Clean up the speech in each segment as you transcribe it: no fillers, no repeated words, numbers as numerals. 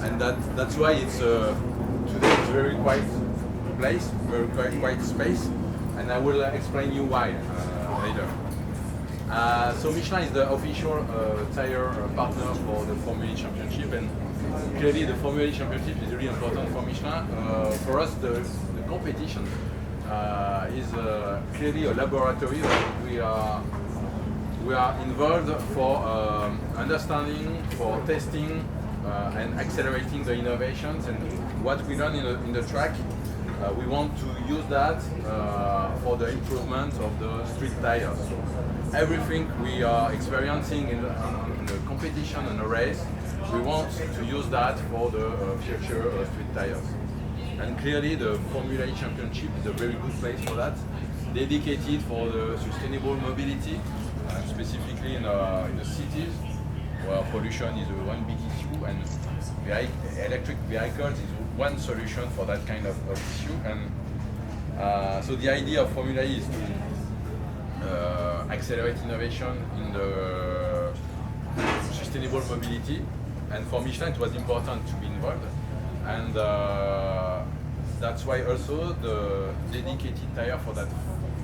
and that's why it's today it's very quiet place, very quiet space, and I will explain you why later. So Michelin is the official tire partner for the Formula E Championship, and clearly the Formula E Championship is really important for Michelin. For us, the competition is clearly a laboratory where we are involved for understanding, for testing, and accelerating the innovations. And what we learn in the track, we want to use that for the improvement of the street tires. So everything we are experiencing in the competition and the race, we want to use that for the future street tires. And clearly the Formula E Championship is a very good place for that, dedicated for the sustainable mobility, specifically in the cities, where pollution is one big issue, and electric vehicles is one solution for that kind of issue. And so the idea of Formula E is to accelerate innovation in the sustainable mobility, and for Michelin it was important to be involved, and that's why also the dedicated tire for that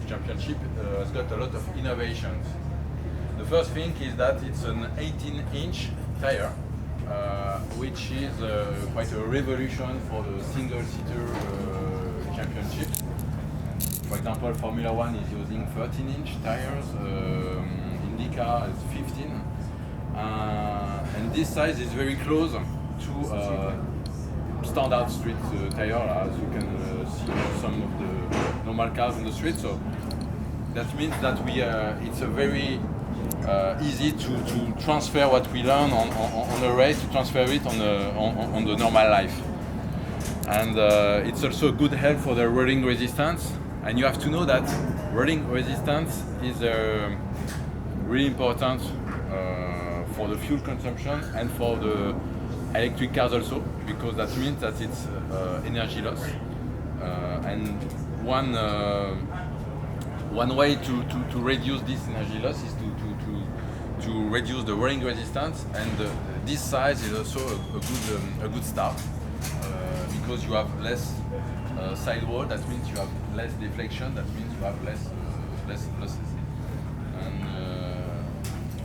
championship has got a lot of innovations. The first thing is that it's an 18-inch tire, which is quite a revolution for the single-seater championship. For example, Formula 1 is using 13-inch tires, IndyCar is 15, and this size is very close to standard street tire, as you can see in some of the normal cars on the street. So that means that it's a very easy to transfer what we learn on the race, to transfer it on the normal life. And it's also a good help for the rolling resistance. And you have to know that rolling resistance is really important for the fuel consumption and for the electric cars also, because that means that it's energy loss. And one way to reduce this energy loss is to reduce the rolling resistance, and this size is also a good start, because you have less sidewall. That means you have less deflection. That means you have less losses.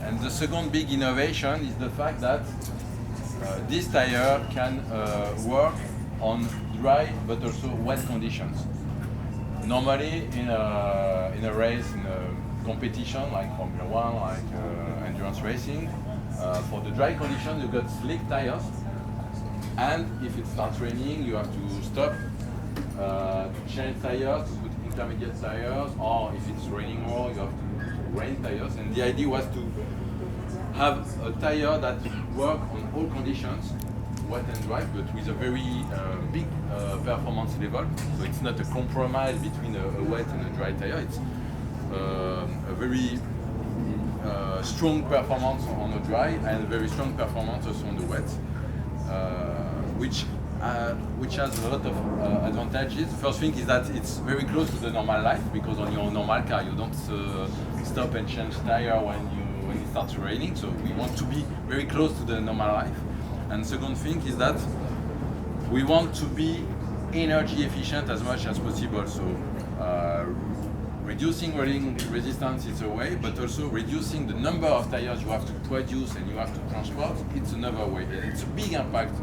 And the second big innovation is the fact that this tire can work on dry but also wet conditions. Normally, in a race, in a competition like Formula 1, like endurance racing, for the dry conditions you got slick tires, and if it starts raining you have to stop to change tires, to put intermediate tires, or if it's raining more you have to put rain tires. And the idea was to have a tire that works on all conditions, wet and dry, but with a very big performance level. So it's not a compromise between a wet and a dry tire. It's a very strong performance on the dry and very strong performance also on the wet, which has a lot of advantages. First thing is that it's very close to the normal life, because on your normal car you don't stop and change tire when it starts raining. So we want to be very close to the normal life. And second thing is that we want to be energy efficient as much as possible. So reducing rolling resistance is a way, but also reducing the number of tires you have to produce and you have to transport, it's another way. It's a big impact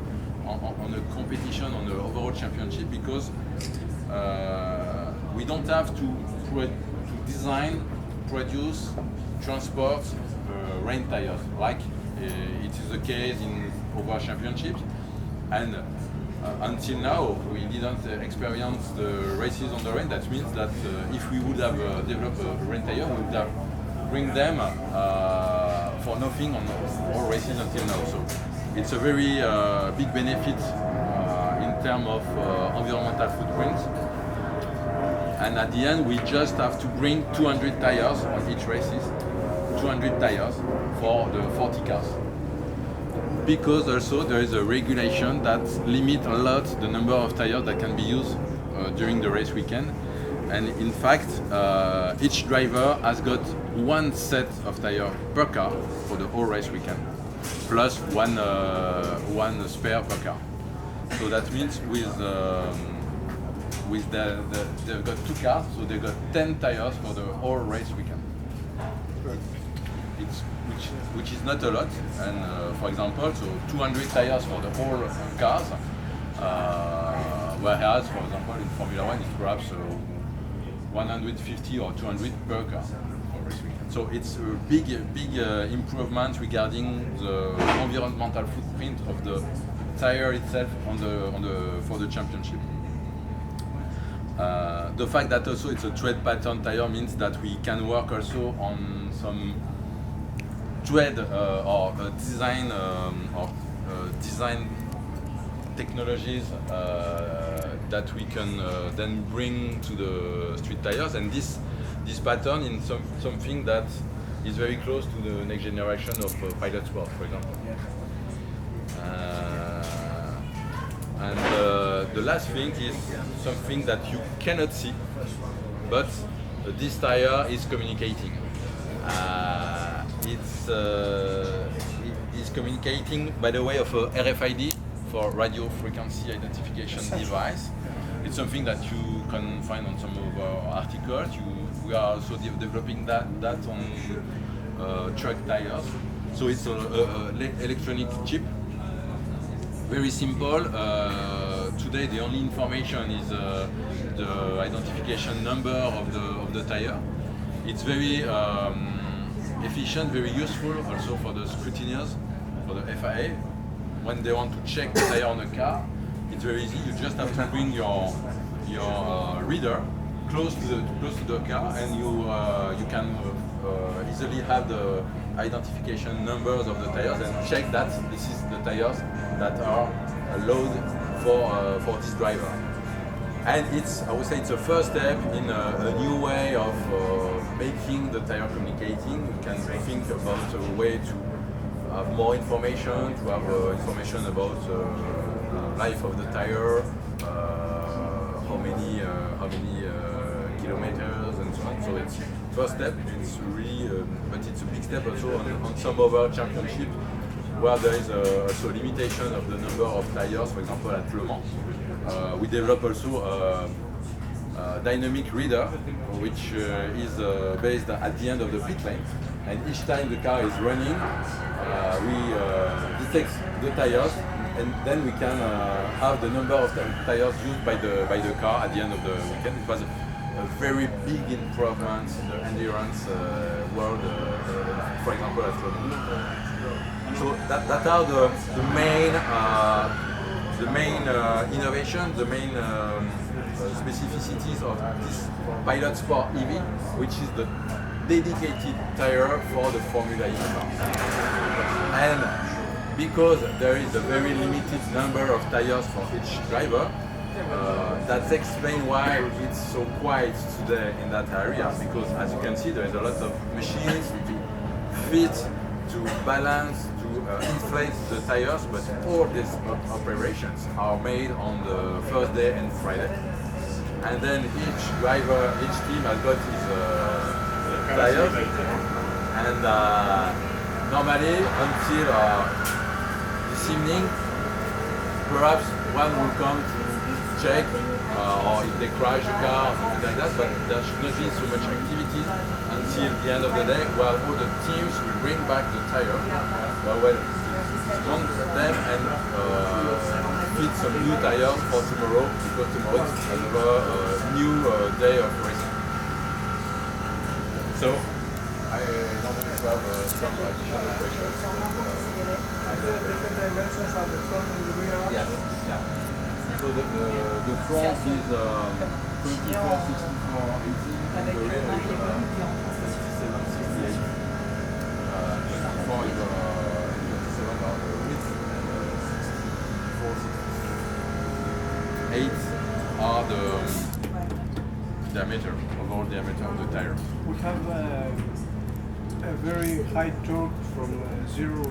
on the competition, on the overall championship, because we don't have to design, produce, transport rain tires like it is the case in other championships. And until now we didn't experience the races on the rain. That means that if we would have developed a rain tire, we would have bring them for nothing on all races until now. So it's a very big benefit in terms of environmental footprint. And at the end, we just have to bring 200 tires on each races, 200 tires for the 40 cars. Because also there is a regulation that limits a lot the number of tires that can be used during the race weekend. And in fact, each driver has got one set of tires per car for the whole race weekend. plus one spare per car. So that means with they've got 2 cars, so they've got 10 tires for the whole race weekend. It's which is not a lot, and for example, so 200 tires for the whole cars, whereas for example in Formula 1 it's perhaps 150 or 200 per car for race weekend. So it's a big improvement regarding the environmental footprint of the tire itself for the championship. The fact that also it's a tread pattern tire means that we can work also on some tread or design technologies that we can then bring to the street tires, and this pattern is something that is very close to the next generation of pilot sport, for example. And the last thing is something that you cannot see, but this tire is communicating. It is communicating by the way of a RFID for radio frequency identification device. It's something that you can find on some of our articles. We are also developing that on truck tires. So it's an electronic chip. Very simple. Today the only information is the identification number of the tire. It's very efficient, very useful also for the scrutineers, for the FIA. When they want to check the tire on a car, it's very easy. You just have to bring your reader close to the car, and you can easily have the identification numbers of the tires and check that this is the tires that are allowed for this driver. And I would say it's a first step in a new way of making the tire communicating. We can think about a way to have more information, to have information about life of the tire, how many kilometers and so on. So it's first step. It's really, but it's a big step also on some other championships where there is also a limitation of the number of tires. For example, at Le Mans, we develop also a dynamic reader, which is based at the end of the pit lane. And each time the car is running, we detect the tires, and then we can have the number of tires used by the car at the end of the weekend. It was a very big improvement in the endurance world, for example, at Le Mans. So that are the main innovation, the main specificities of this Pilot Sport EV, which is the dedicated tire for the Formula E car. And because there is a very limited number of tires for each driver, that explains why it's so quiet today in that area, because as you can see there is a lot of machines to fit, to balance, to inflate the tires, but all these operations are made on the first day and Friday. And then each driver, each team has got his tires, and normally until this evening, perhaps one will come to check or if they crash the car or something like that, but there should not be so much activity until the end of the day, where all the teams will bring back the tire, dismount them and fit some new tires for tomorrow, because tomorrow is another new day of racing. So I don't know if you have some additional questions. The different dimensions of the front and the rear. Yes, yeah. So the front is 24, 64, 18, and the rear is 67, 68. 24 is 27 on the width, and 64, 68 are the diameter, overall diameter of the tires. We have a very high torque from 0